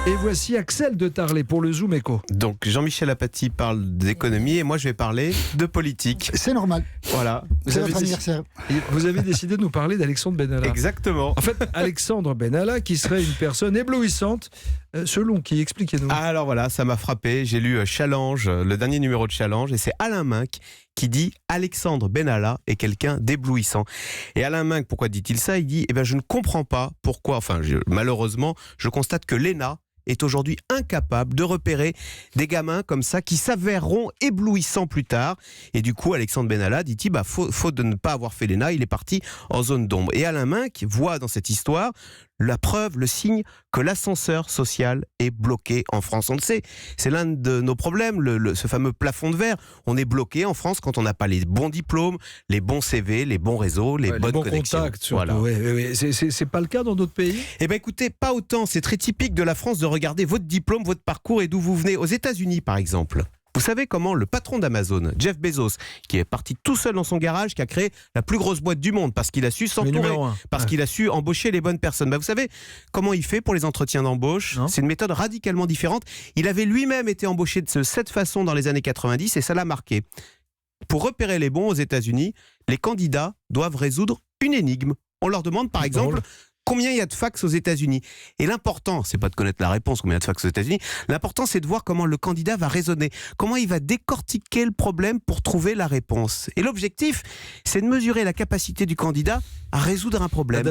Et voici Axel de Tarlet pour le Zoom Éco. Donc Jean-Michel Apathy parle d'économie et moi je vais parler de politique. C'est normal. Voilà. C'est votre anniversaire. Vous avez décidé de nous parler d'Alexandre Benalla. Exactement. En fait, Alexandre Benalla qui serait une personne éblouissante, selon qui, expliquez-nous. Alors voilà, ça m'a frappé. J'ai lu Challenge, le dernier numéro de Challenge, et c'est Alain Minc qui dit Alexandre Benalla est quelqu'un d'éblouissant. Et Alain Minc, pourquoi dit-il ça? Il dit je ne comprends pas pourquoi, malheureusement, je constate que l'ENA est aujourd'hui incapable de repérer des gamins comme ça qui s'avéreront éblouissants plus tard. Et du coup, Alexandre Benalla dit-il, faute de ne pas avoir fait l'ENA, il est parti en zone d'ombre. Et Alain Minc voit dans cette histoire la preuve, le signe que l'ascenseur social est bloqué en France. On le sait, c'est l'un de nos problèmes, ce fameux plafond de verre. On est bloqué en France quand on n'a pas les bons diplômes, les bons CV, les bons réseaux, les bonnes bons connexions. Contacts, surtout. Voilà. C'est pas le cas dans d'autres pays? Écoutez, pas autant. C'est très typique de la France de regarder votre diplôme, votre parcours et d'où vous venez. Aux États-Unis, par exemple. Vous savez comment le patron d'Amazon, Jeff Bezos, qui est parti tout seul dans son garage, qui a créé la plus grosse boîte du monde parce qu'il a su s'entourer, parce qu'il a su embaucher les bonnes personnes. Vous savez comment il fait pour les entretiens d'embauche? C'est une méthode radicalement différente. Il avait lui-même été embauché de cette façon dans les années 90 et ça l'a marqué. Pour repérer les bons aux États-Unis, les candidats doivent résoudre une énigme. On leur demande par exemple combien il y a de fax aux États-Unis. Et l'important, c'est pas de connaître la réponse, combien il y a de fax aux États-Unis. L'important, c'est de voir comment le candidat va raisonner, comment il va décortiquer le problème pour trouver la réponse. Et l'objectif, c'est de mesurer la capacité du candidat à résoudre un problème,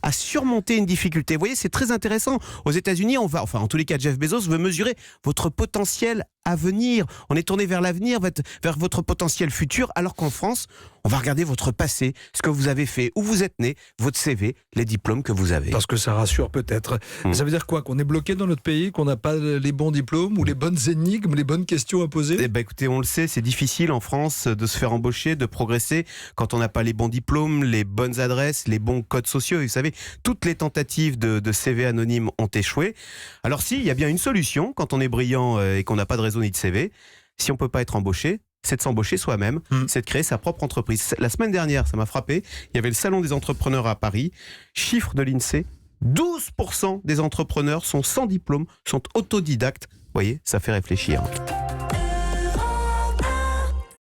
à surmonter une difficulté. Vous voyez, c'est très intéressant. Aux États-Unis, en tous les cas, Jeff Bezos veut mesurer votre potentiel à venir. On est tourné vers l'avenir, vers votre potentiel futur, alors qu'en France, on va regarder votre passé, ce que vous avez fait, où vous êtes né, votre CV, les diplômes que vous avez. Parce que ça rassure peut-être. Ça veut dire quoi? Qu'on est bloqué dans notre pays, qu'on n'a pas les bons diplômes ou les bonnes énigmes, les bonnes questions à poser? Écoutez, on le sait, c'est difficile en France de se faire embaucher, de progresser quand on n'a pas les bons diplômes, les bonnes adresses, les bons codes sociaux. Et vous savez, toutes les tentatives de CV anonyme ont échoué. Alors il y a bien une solution quand on est brillant et qu'on n'a pas de réseau ni de CV. Si on ne peut pas être embauché, c'est de s'embaucher soi-même, c'est de créer sa propre entreprise. La semaine dernière, ça m'a frappé, il y avait le salon des entrepreneurs à Paris, chiffre de l'INSEE, 12% des entrepreneurs sont sans diplôme, sont autodidactes. Vous voyez, ça fait réfléchir.